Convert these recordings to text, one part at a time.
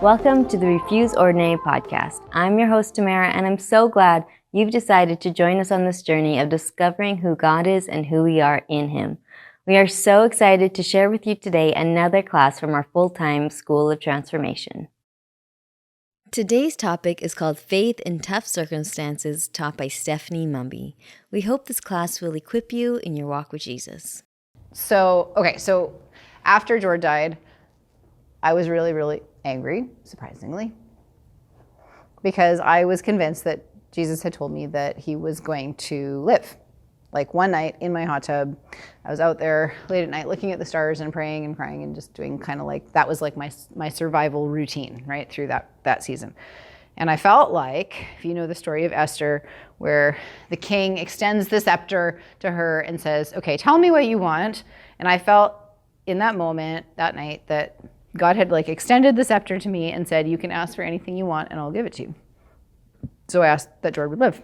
Welcome to the Refuse Ordinary podcast. I'm your host, Tamara, and I'm so glad you've decided to join us on this journey of discovering who God is and who we are in Him. We are so excited to share with you today another class from our full-time School of Transformation. Today's topic is called Faith in Tough Circumstances, taught by Stefanie Mumby. We hope this class will equip you in your walk with Jesus. So after George died, I was really, really angry, surprisingly, because I was convinced that Jesus had told me that he was going to live. Like one night in my hot tub, I was out there late at night looking at the stars and praying and crying and just doing kind of like, that was like my survival routine, right, through that season. And I felt like, if you know the story of Esther, where the king extends the scepter to her and says, okay, tell me what you want. And I felt in that moment, that night, that God had like extended the scepter to me and said, you can ask for anything you want and I'll give it to you. So I asked that George would live.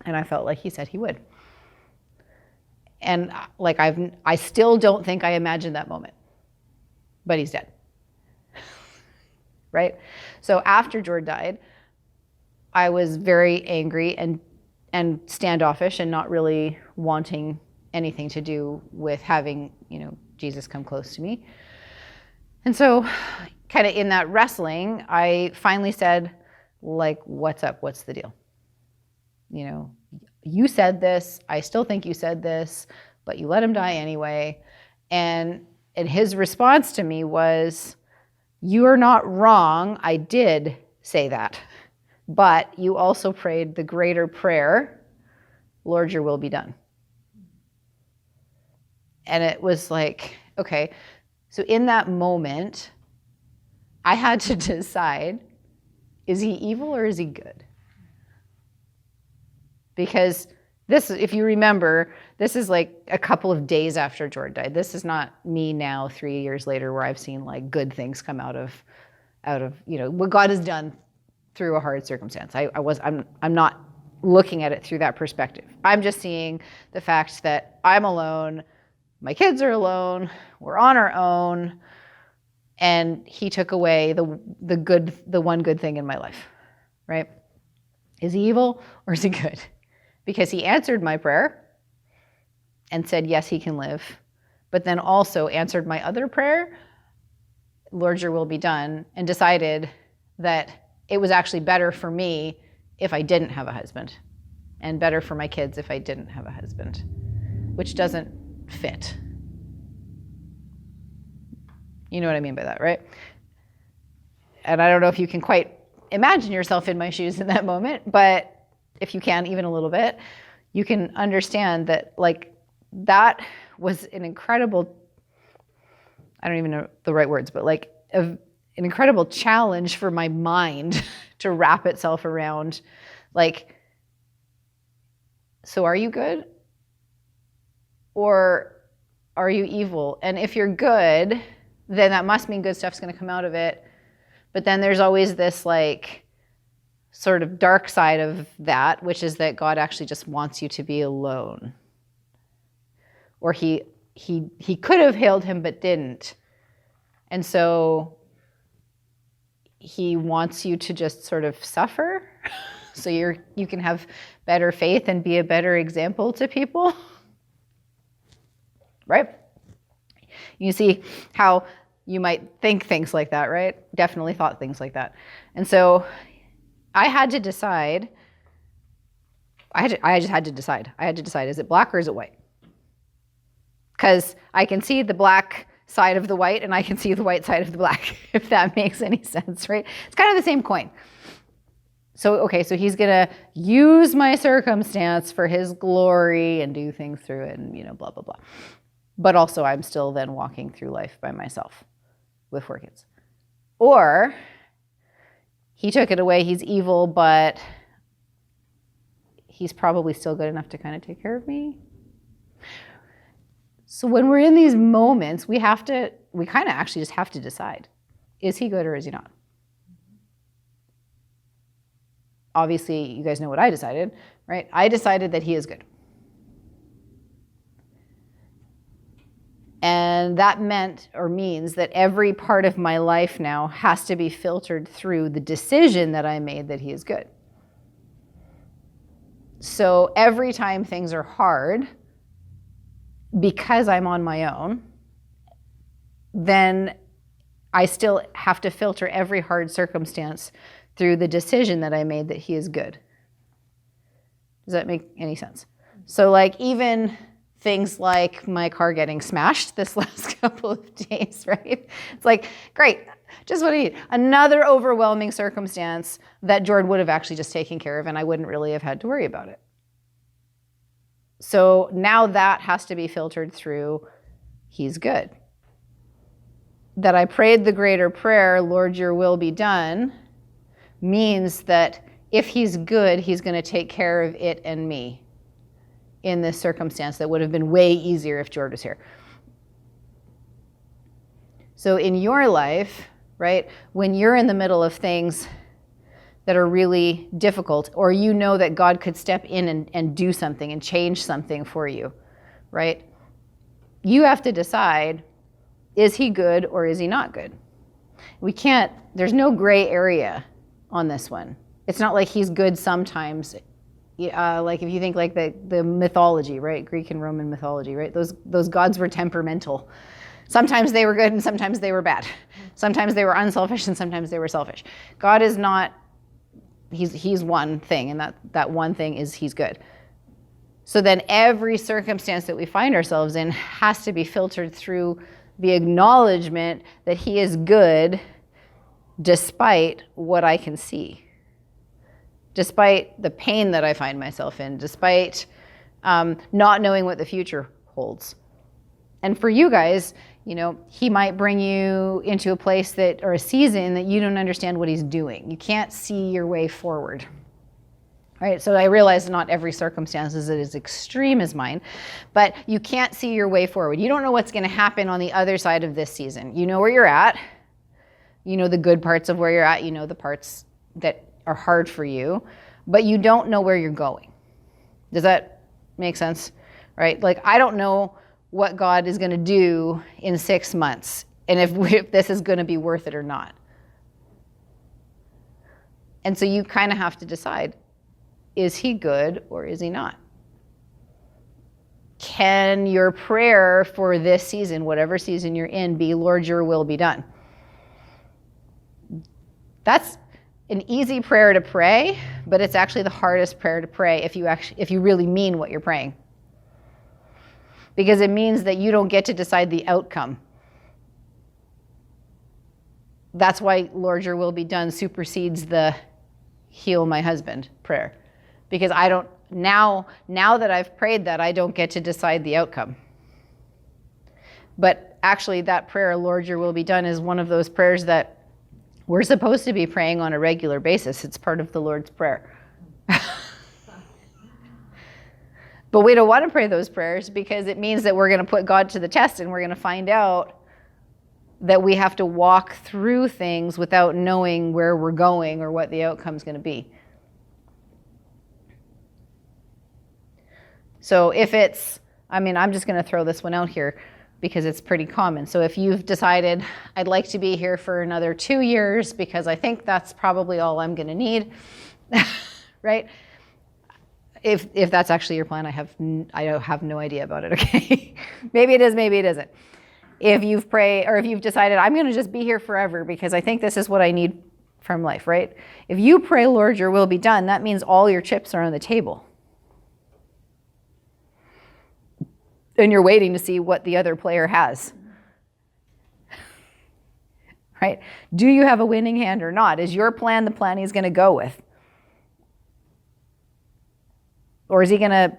And I felt like he said he would. And like I still don't think I imagined that moment, but he's dead, right? So after George died, I was very angry and standoffish and not really wanting anything to do with having, Jesus come close to me. And so kind of in that wrestling, I finally said, like, what's up? What's the deal? You said this. I still think you said this, but you let him die anyway. And his response to me was, you are not wrong. I did say that. But you also prayed the greater prayer, Lord, your will be done. And it was like, okay. So in that moment, I had to decide, is he evil or is he good? Because this, if you remember, this is like a couple of days after George died. This is not me now 3 years later where I've seen like good things come out of what God has done through a hard circumstance. I'm not looking at it through that perspective. I'm just seeing the fact that I'm alone, my kids are alone, we're on our own, and he took away the one good thing in my life, right? Is he evil or is he good? Because he answered my prayer and said, yes, he can live, but then also answered my other prayer, Lord, your will be done, and decided that it was actually better for me if I didn't have a husband, and better for my kids if I didn't have a husband, which doesn't fit. You know what I mean by that, right? And I don't know if you can quite imagine yourself in my shoes in that moment, but if you can, even a little bit, you can understand that like that was an incredible, I don't even know the right words, but like an incredible challenge for my mind to wrap itself around, like, so are you good? Or are you evil? And if you're good, then that must mean good stuff's going to come out of it. But then there's always this like sort of dark side of that, which is that God actually just wants you to be alone. Or he could have healed him but didn't. And so he wants you to just sort of suffer so you can have better faith and be a better example to people. Right? You see how you might think things like that, right? Definitely thought things like that. And so I had to decide, I just had to decide, is it black or is it white? Because I can see the black side of the white and I can see the white side of the black, if that makes any sense, right? It's kind of the same coin. So, okay, so he's going to use my circumstance for his glory and do things through it and, blah, blah, blah. But also I'm still then walking through life by myself with 4 kids. Or he took it away, he's evil, but he's probably still good enough to kind of take care of me. So when we're in these moments, we kind of actually just have to decide, is he good or is he not? Obviously, you guys know what I decided, right? I decided that he is good. And that meant or means that every part of my life now has to be filtered through the decision that I made that he is good. So every time things are hard, because I'm on my own, then I still have to filter every hard circumstance through the decision that I made that he is good. Does that make any sense? So like even things like my car getting smashed this last couple of days, right? It's like, great, just what I need. Another overwhelming circumstance that Jordan would have actually just taken care of and I wouldn't really have had to worry about it. So now that has to be filtered through, he's good. That I prayed the greater prayer, Lord, your will be done, means that if he's good, he's going to take care of it and me in this circumstance that would have been way easier if George was here. So in your life, right, when you're in the middle of things that are really difficult, or you know that God could step in and do something and change something for you, right, you have to decide, is he good or is he not good? We can't, there's no gray area on this one. It's not like he's good sometimes. Like if you think like the mythology, right? Greek and Roman mythology, right? Those gods were temperamental. Sometimes they were good and sometimes they were bad. Sometimes they were unselfish and sometimes they were selfish. God is not, he's one thing, and that one thing is he's good. So then every circumstance that we find ourselves in has to be filtered through the acknowledgement that he is good despite what I can see. Despite the pain that I find myself in, despite not knowing what the future holds. And for you guys, you know, he might bring you into a place that, or a season that you don't understand what he's doing. You can't see your way forward. Right? So I realize not every circumstance is as extreme as mine, but you can't see your way forward. You don't know what's going to happen on the other side of this season. You know where you're at. You know the good parts of where you're at. You know the parts that are hard for you, but you don't know where you're going. Does that make sense? Right? Like, I don't know what God is going to do in 6 months and if this is going to be worth it or not. And so you kind of have to decide, is he good or is he not? Can your prayer for this season, whatever season you're in, be, Lord, your will be done? That's an easy prayer to pray, but it's actually the hardest prayer to pray if you really mean what you're praying. Because it means that you don't get to decide the outcome. That's why Lord, your will be done supersedes the heal my husband prayer. Because I don't, now that I've prayed that, I don't get to decide the outcome. But actually that prayer, Lord, your will be done, is one of those prayers that we're supposed to be praying on a regular basis. It's part of the Lord's Prayer. But we don't want to pray those prayers because it means that we're going to put God to the test and we're going to find out that we have to walk through things without knowing where we're going or what the outcome's going to be. So if it's, I'm just going to throw this one out here because it's pretty common. So if you've decided, I'd like to be here for another 2 years because I think that's probably all I'm going to need, right? If that's actually your plan, I have no idea about it, okay? Maybe it is, maybe it isn't. If you've prayed, or if you've decided, I'm going to just be here forever because I think this is what I need from life, right? If you pray, Lord, your will be done, that means all your chips are on the table. And you're waiting to see what the other player has. Right? Do you have a winning hand or not? Is your plan the plan he's going to go with? Or is he going to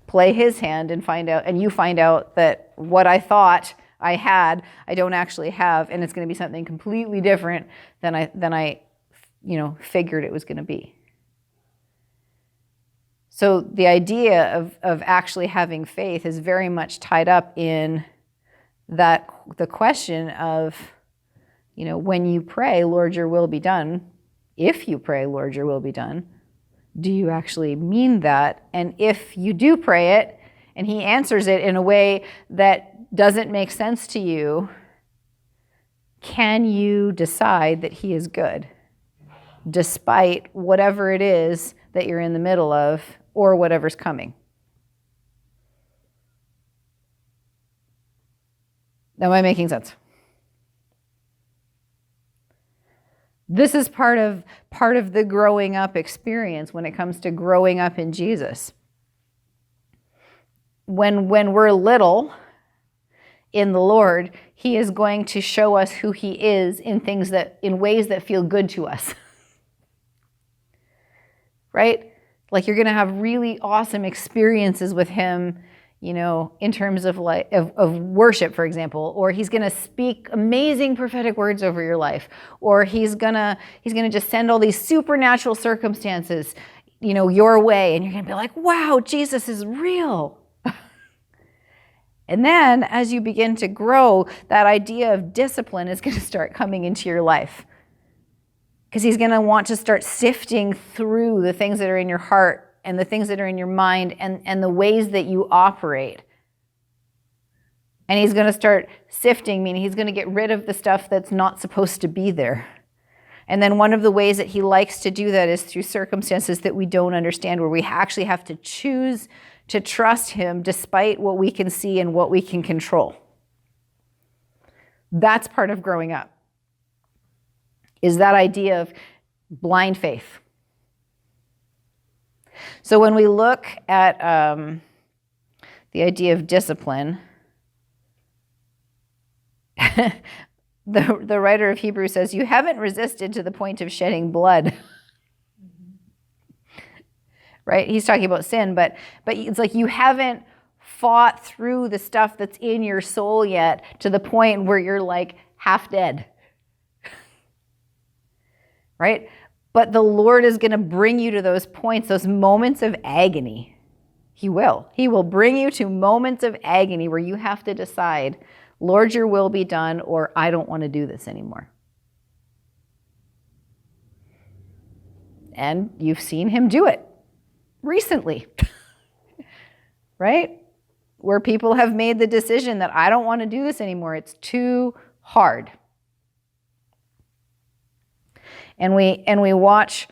play his hand and you find out that what I thought I had, I don't actually have, and it's going to be something completely different than I figured it was going to be. So the idea of actually having faith is very much tied up in the question of, when you pray, Lord, your will be done, if you pray, Lord, your will be done, do you actually mean that? And if you do pray it and he answers it in a way that doesn't make sense to you, can you decide that he is good despite whatever it is that you're in the middle of or whatever's coming? Am I making sense? This is part of the growing up experience when it comes to growing up in Jesus. When we're little in the Lord, he is going to show us who he is in ways that feel good to us. Right? Like you're going to have really awesome experiences with him, in terms of of worship, for example, or he's going to speak amazing prophetic words over your life, or he's going to just send all these supernatural circumstances, your way, and you're going to be like, wow, Jesus is real. And then as you begin to grow, that idea of discipline is going to start coming into your life. Because he's going to want to start sifting through the things that are in your heart and the things that are in your mind and the ways that you operate. And he's going to start sifting, meaning he's going to get rid of the stuff that's not supposed to be there. And then one of the ways that he likes to do that is through circumstances that we don't understand, where we actually have to choose to trust him despite what we can see and what we can control. That's part of growing up, is that idea of blind faith. So when we look at the idea of discipline, the writer of Hebrews says, you haven't resisted to the point of shedding blood. Right? He's talking about sin, but it's like you haven't fought through the stuff that's in your soul yet to the point where you're like half dead. Right? But the Lord is going to bring you to those points, those moments of agony. He will. He will bring you to moments of agony where you have to decide, Lord, your will be done, or I don't want to do this anymore. And you've seen him do it recently, right? Where people have made the decision that I don't want to do this anymore. It's too hard. And we watch.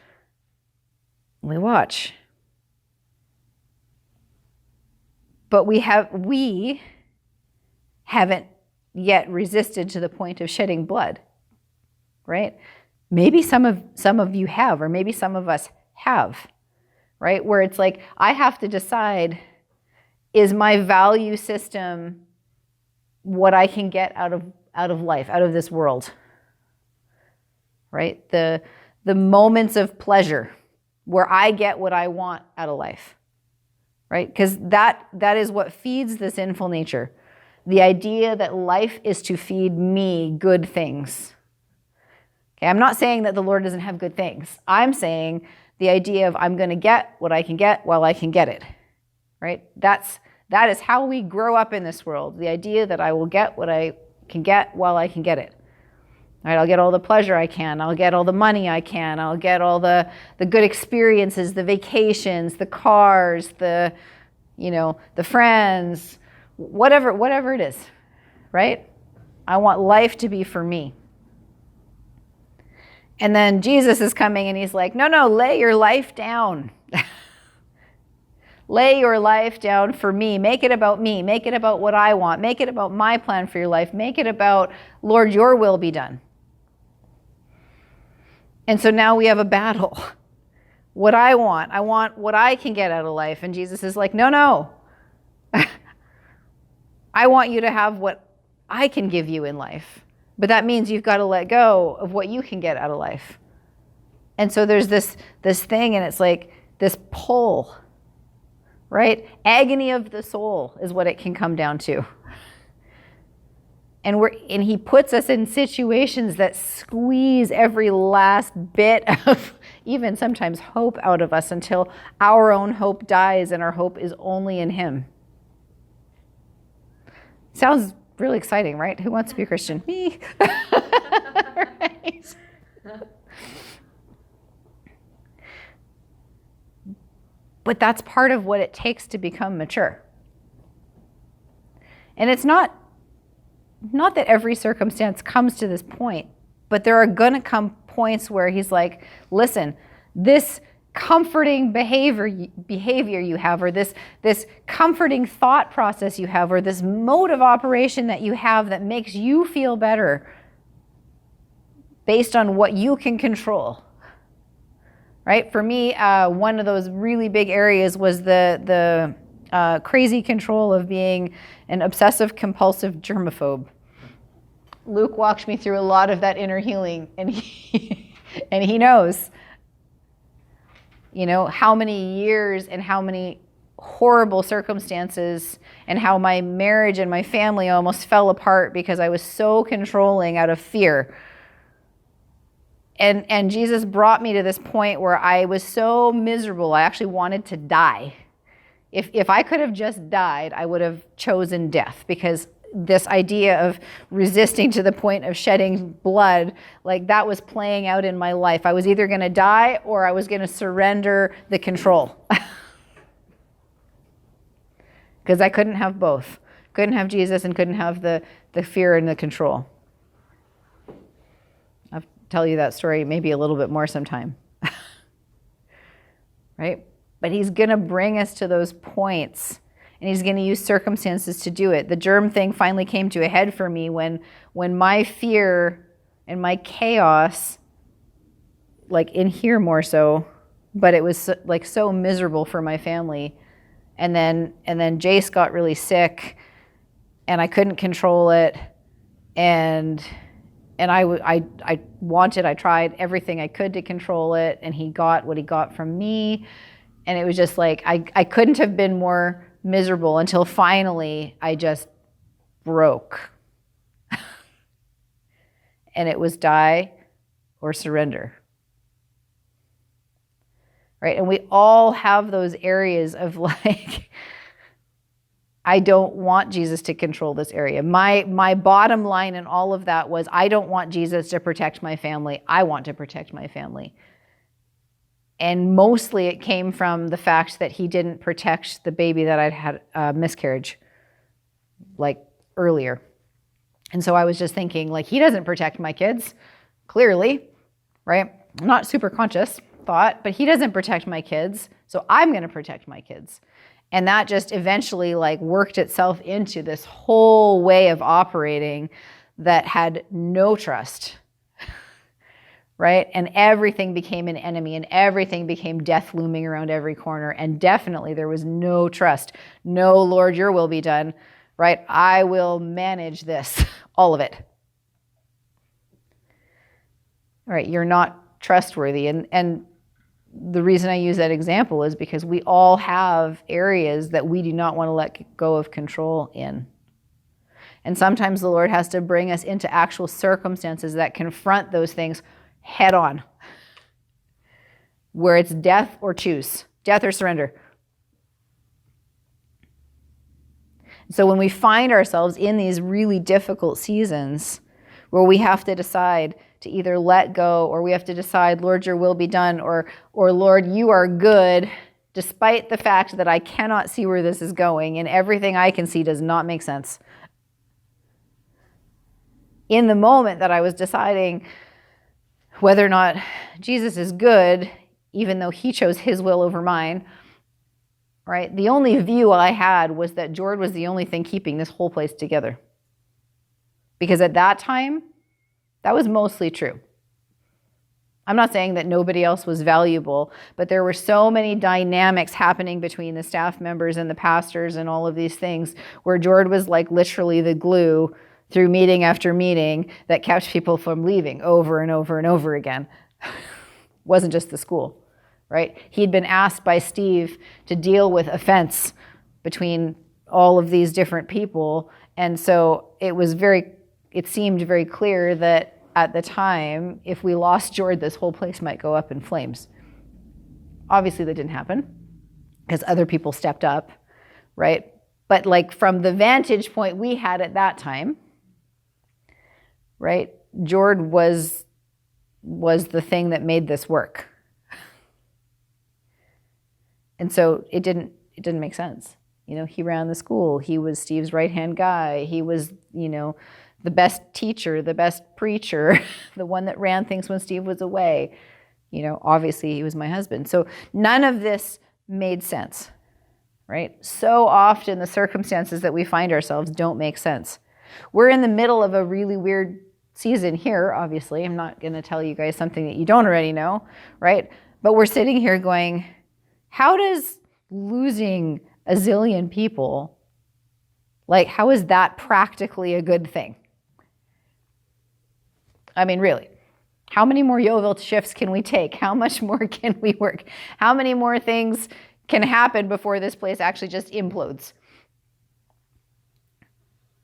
But we haven't yet resisted to the point of shedding blood, right? Maybe some of you have, or maybe some of us have, right? Where it's like, I have to decide, is my value system what I can get out of life, out of this world? Right? The moments of pleasure where I get what I want out of life. Right? Because that is what feeds the sinful nature. The idea that life is to feed me good things. Okay, I'm not saying that the Lord doesn't have good things. I'm saying the idea of I'm going to get what I can get while I can get it. Right? That is how we grow up in this world. The idea that I will get what I can get while I can get it. Right, I'll get all the pleasure I can. I'll get all the money I can. I'll get all the good experiences, the vacations, the cars, the friends, whatever it is, right? I want life to be for me. And then Jesus is coming and he's like, no, lay your life down. Lay your life down for me. Make it about me. Make it about what I want. Make it about my plan for your life. Make it about, Lord, your will be done. And so now we have a battle. What I want what I can get out of life. And Jesus is like, no. I want you to have what I can give you in life. But that means you've got to let go of what you can get out of life. And so there's this thing, and it's like this pull, right? Agony of the soul is what it can come down to. And he puts us in situations that squeeze every last bit of even sometimes hope out of us until our own hope dies and our hope is only in him. Sounds really exciting, right? Who wants to be a Christian? Me. Right? But that's part of what it takes to become mature. And it's not that every circumstance comes to this point, but there are going to come points where he's like, listen, this comforting behavior you have, or this comforting thought process you have, or this mode of operation that you have that makes you feel better based on what you can control. Right? For me, one of those really big areas was the crazy control of being an obsessive compulsive germaphobe. Luke walked me through a lot of that inner healing, and he knows, how many years and how many horrible circumstances and how my marriage and my family almost fell apart because I was so controlling out of fear. And Jesus brought me to this point where I was so miserable, I actually wanted to die. If I could have just died, I would have chosen death, because this idea of resisting to the point of shedding blood, like that was playing out in my life. I was either going to die or I was going to surrender the control. Because I couldn't have both. Couldn't have Jesus and couldn't have the fear and the control. I'll tell you that story maybe a little bit more sometime. Right? But he's going to bring us to those points, and he's going to use circumstances to do it. The germ thing finally came to a head for me when my fear and my chaos, like in here more so, but it was like so miserable for my family. And then Jace got really sick, and I couldn't control it. And I tried everything I could to control it, and he got what he got from me. And it was just like, I couldn't have been more miserable until finally I just broke. And it was die or surrender. Right? And we all have those areas of like, I don't want Jesus to control this area. My bottom line in all of that was, I don't want Jesus to protect my family. I want to protect my family. And mostly it came from the fact that he didn't protect the baby that I'd had a miscarriage like earlier. And so I was just thinking, like, he doesn't protect my kids, clearly, right? Not super conscious thought, but he doesn't protect my kids, so I'm going to protect my kids. And that just eventually like worked itself into this whole way of operating that had no trust. Right? And everything became an enemy, and everything became death looming around every corner. And definitely there was no trust. No, Lord, your will be done. Right? I will manage this, all of it. All right, you're not trustworthy. And the reason I use that example is because we all have areas that we do not want to let go of control in. And sometimes the Lord has to bring us into actual circumstances that confront those things head on, where it's death or choose, death or surrender. So when we find ourselves in these really difficult seasons where we have to decide to either let go, or we have to decide, Lord, your will be done, or Lord, you are good, despite the fact that I cannot see where this is going and everything I can see does not make sense. In the moment that I was deciding whether or not Jesus is good, even though he chose his will over mine, right? The only view I had was that Jord was the only thing keeping this whole place together. Because at that time, that was mostly true. I'm not saying that nobody else was valuable, but there were so many dynamics happening between the staff members and the pastors and all of these things where Jord was like literally the glue through meeting after meeting that kept people from leaving over and over and over again. Wasn't just the school, right? He'd been asked by Steve to deal with offense between all of these different people. And so it seemed very clear that at the time, if we lost Jord, this whole place might go up in flames. Obviously that didn't happen because other people stepped up, right? But like from the vantage point we had at that time, right? Jord was the thing that made this work. And so it didn't make sense. He ran the school. He was Steve's right-hand guy. He was, the best teacher, the best preacher, the one that ran things when Steve was away. Obviously he was my husband. So none of this made sense, right? So often the circumstances that we find ourselves don't make sense. We're in the middle of a really weird season here, obviously. I'm not going to tell you guys something that you don't already know, right? But we're sitting here going, how does losing a zillion people, how is that practically a good thing? I mean, really, how many more Yeovil shifts can we take? How much more can we work? How many more things can happen before this place actually just implodes?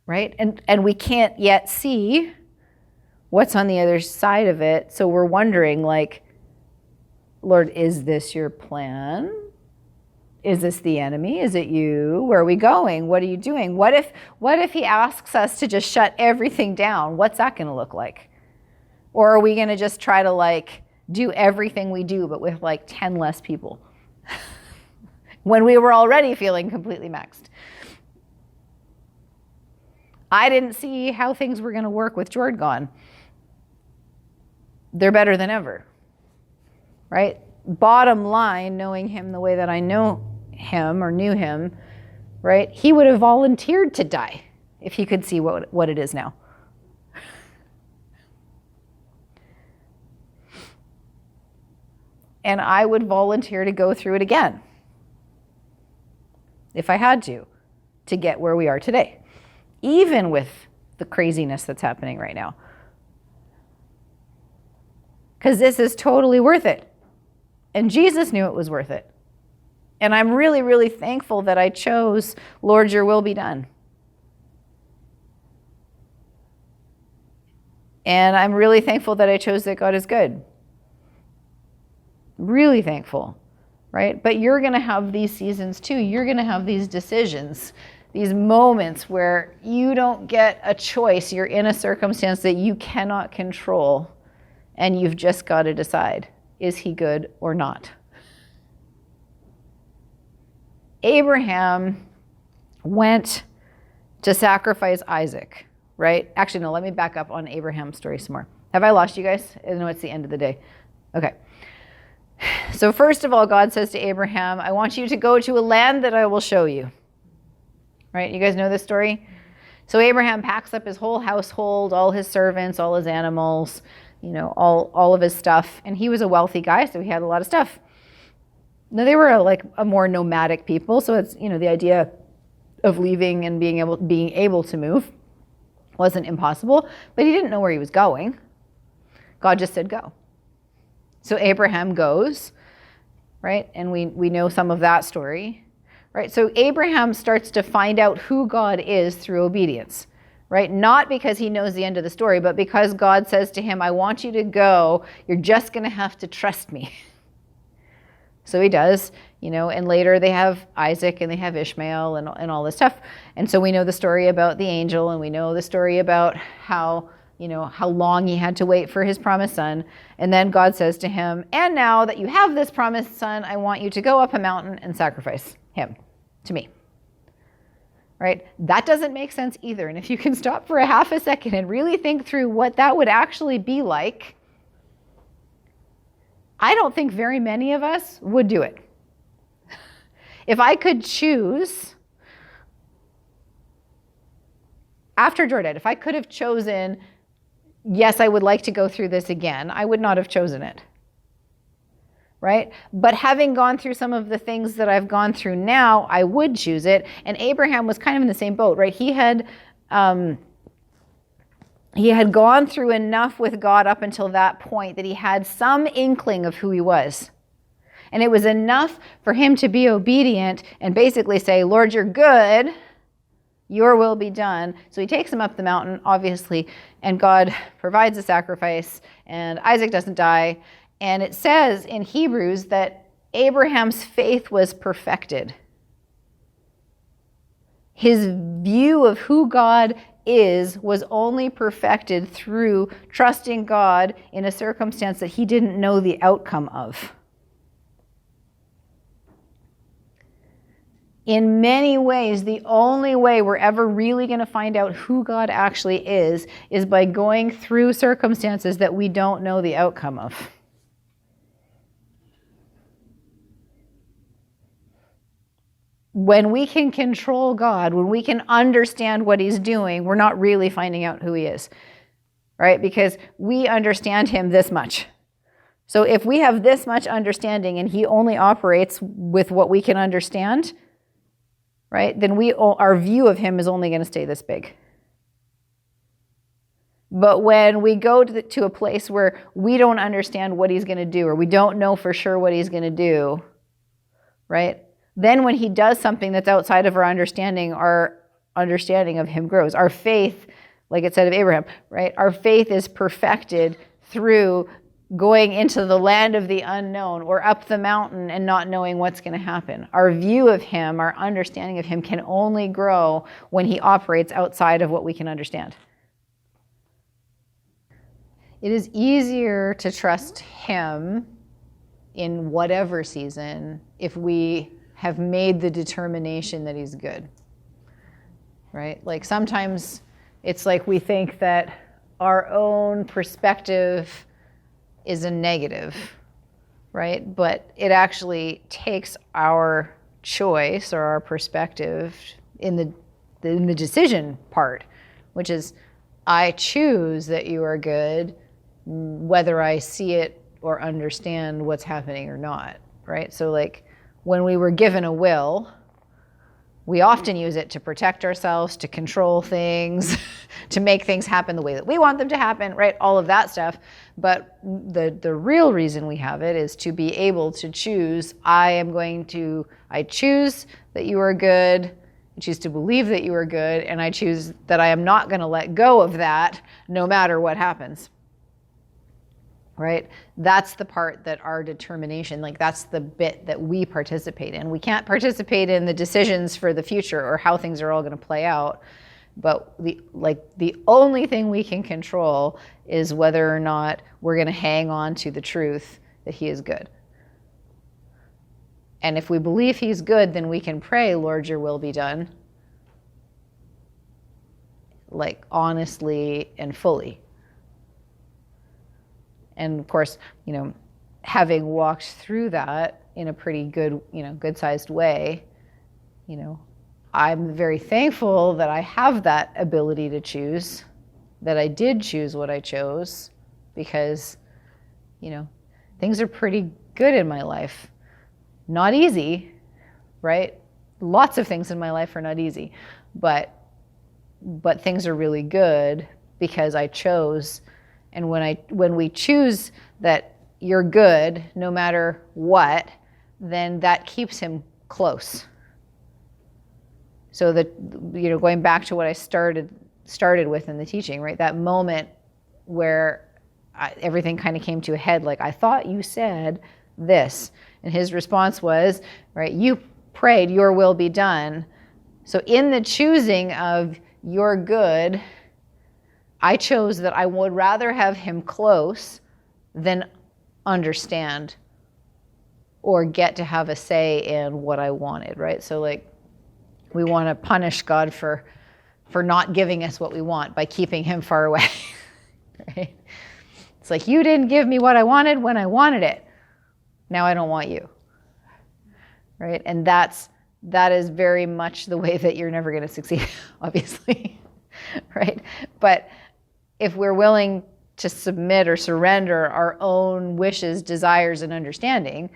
Right? And we can't yet see what's on the other side of it. So we're wondering, Lord, is this your plan? Is this the enemy? Is it you? Where are we going? What are you doing? What if he asks us to just shut everything down? What's that going to look like? Or are we going to just try to do everything we do, but with 10 less people? When we were already feeling completely maxed. I didn't see how things were going to work with Jord gone. They're better than ever, right? Bottom line, knowing him the way that I know him or knew him, right? He would have volunteered to die if he could see what it is now. And I would volunteer to go through it again if I had to get where we are today, even with the craziness that's happening right now. Because this is totally worth it. And Jesus knew it was worth it. And I'm really, really thankful that I chose, Lord, your will be done. And I'm really thankful that I chose that God is good. Really thankful, right? But you're going to have these seasons too. You're going to have these decisions, these moments where you don't get a choice. You're in a circumstance that you cannot control, and you've just got to decide, is he good or not? Abraham went to sacrifice Isaac, right? Actually, no, let me back up on Abraham's story some more. Have I lost you guys? I know it's the end of the day. Okay. So first of all, God says to Abraham, I want you to go to a land that I will show you. Right? You guys know this story? So Abraham packs up his whole household, all his servants, all his animals, all of his stuff. And he was a wealthy guy, so he had a lot of stuff. Now they were a more nomadic people. So it's, the idea of leaving and being able to move wasn't impossible, but he didn't know where he was going. God just said, go. So Abraham goes, right? And we know some of that story, right? So Abraham starts to find out who God is through obedience, right? Not because he knows the end of the story, but because God says to him, I want you to go. You're just going to have to trust me. So he does, and later they have Isaac and they have Ishmael and all this stuff. And so we know the story about the angel, and we know the story about how long he had to wait for his promised son. And then God says to him, and now that you have this promised son, I want you to go up a mountain and sacrifice him to me. Right? That doesn't make sense either. And if you can stop for a half a second and really think through what that would actually be like, I don't think very many of us would do it. If I could choose, after Jordan, if I could have chosen, yes, I would like to go through this again, I would not have chosen it. Right? But having gone through some of the things that I've gone through now, I would choose it. And Abraham was kind of in the same boat, right? He had gone through enough with God up until that point that he had some inkling of who he was. And it was enough for him to be obedient and basically say, Lord, you're good. Your will be done. So he takes him up the mountain, obviously, and God provides a sacrifice, and Isaac doesn't die. And it says in Hebrews that Abraham's faith was perfected. His view of who God is was only perfected through trusting God in a circumstance that he didn't know the outcome of. in many ways, the only way we're ever really going to find out who God actually is by going through circumstances that we don't know the outcome of. When we can control God, when we can understand what he's doing, we're not really finding out who he is, right? Because we understand him this much. So if we have this much understanding and he only operates with what we can understand, right, then our view of him is only going to stay this big. But when we go to a place where we don't understand what he's going to do, or we don't know for sure what he's going to do, right, then when he does something that's outside of our understanding of him grows. Our faith, like it said of Abraham, right, our faith is perfected through going into the land of the unknown or up the mountain and not knowing what's going to happen. Our view of him, our understanding of him can only grow when he operates outside of what we can understand. It is easier to trust him in whatever season if we have made the determination that he's good, right? Like sometimes it's like we think that our own perspective is a negative, right? But it actually takes our choice or our perspective in the decision part, which is I choose that you are good, whether I see it or understand what's happening or not, right? So like when we were given a will, we often use it to protect ourselves, to control things, to make things happen the way that we want them to happen, right? All of that stuff. But the real reason we have it is to be able to choose, I choose that you are good, I choose to believe that you are good, and I choose that I am not going to let go of that no matter what happens. Right? That's the part that our determination, like that's the bit that we participate in. We can't participate in the decisions for the future or how things are all going to play out. But the only thing we can control is whether or not we're going to hang on to the truth that he is good. And if we believe he's good, then we can pray, Lord, your will be done. Like honestly and fully. And of course, having walked through that in a pretty good, good-sized way, I'm very thankful that I have that ability to choose, that I did choose what I chose, because, things are pretty good in my life. Not easy, right? Lots of things in my life are not easy, but things are really good because I chose. And when we choose that you're good no matter what, then that keeps him close. So that, going back to what I started with in the teaching, right? That moment where everything kind of came to a head, like, I thought you said this. And his response was, right, you prayed, your will be done. So in the choosing of your good, I chose that I would rather have him close than understand or get to have a say in what I wanted, right? So like we want to punish God for not giving us what we want by keeping him far away, right? It's like, you didn't give me what I wanted when I wanted it. Now I don't want you, right? And that is very much the way that you're never going to succeed, obviously, right? But if we're willing to submit or surrender our own wishes, desires, and understanding,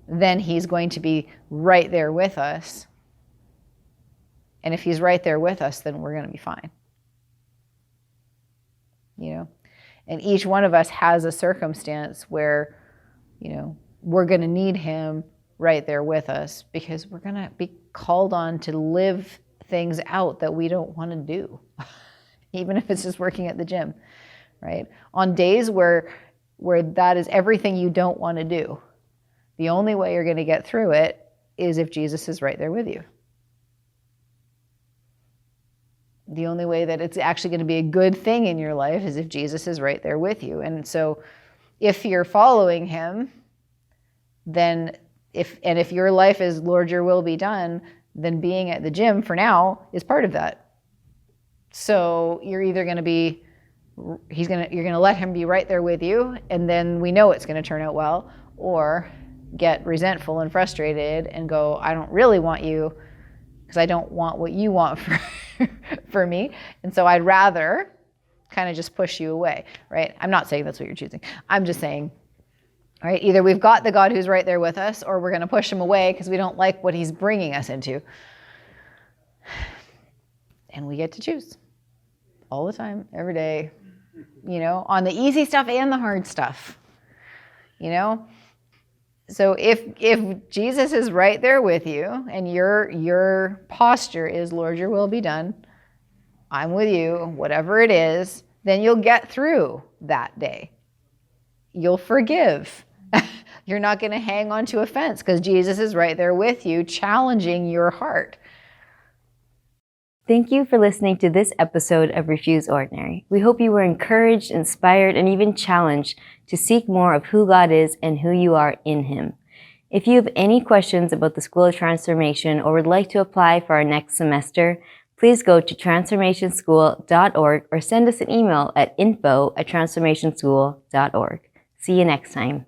then he's going to be right there with us. And if he's right there with us, then we're going to be fine. And each one of us has a circumstance where, we're going to need him right there with us, because we're going to be called on to live things out that we don't want to do. Even if it's just working at the gym, right? On days where that is everything you don't want to do, the only way you're going to get through it is if Jesus is right there with you. The only way that it's actually going to be a good thing in your life is if Jesus is right there with you. And so if you're following him, then if your life is, Lord, your will be done, then being at the gym for now is part of that. So you're either going to be, you're going to let him be right there with you, and then we know it's going to turn out well, or get resentful and frustrated and go, I don't really want you because I don't want what you want for me. And so I'd rather kind of just push you away, right? I'm not saying that's what you're choosing. I'm just saying, all right, either we've got the God who's right there with us, or we're going to push him away because we don't like what he's bringing us into. And we get to choose all the time, every day, on the easy stuff and the hard stuff, So if Jesus is right there with you and your posture is, Lord, your will be done, I'm with you, whatever it is, then you'll get through that day. You'll forgive. You're not going to hang on to offense because Jesus is right there with you, challenging your heart. Thank you for listening to this episode of Refuse Ordinary. We hope you were encouraged, inspired, and even challenged to seek more of who God is and who you are in him. If you have any questions about the School of Transformation or would like to apply for our next semester, please go to transformationschool.org or send us an email at info@transformationschool.org. See you next time.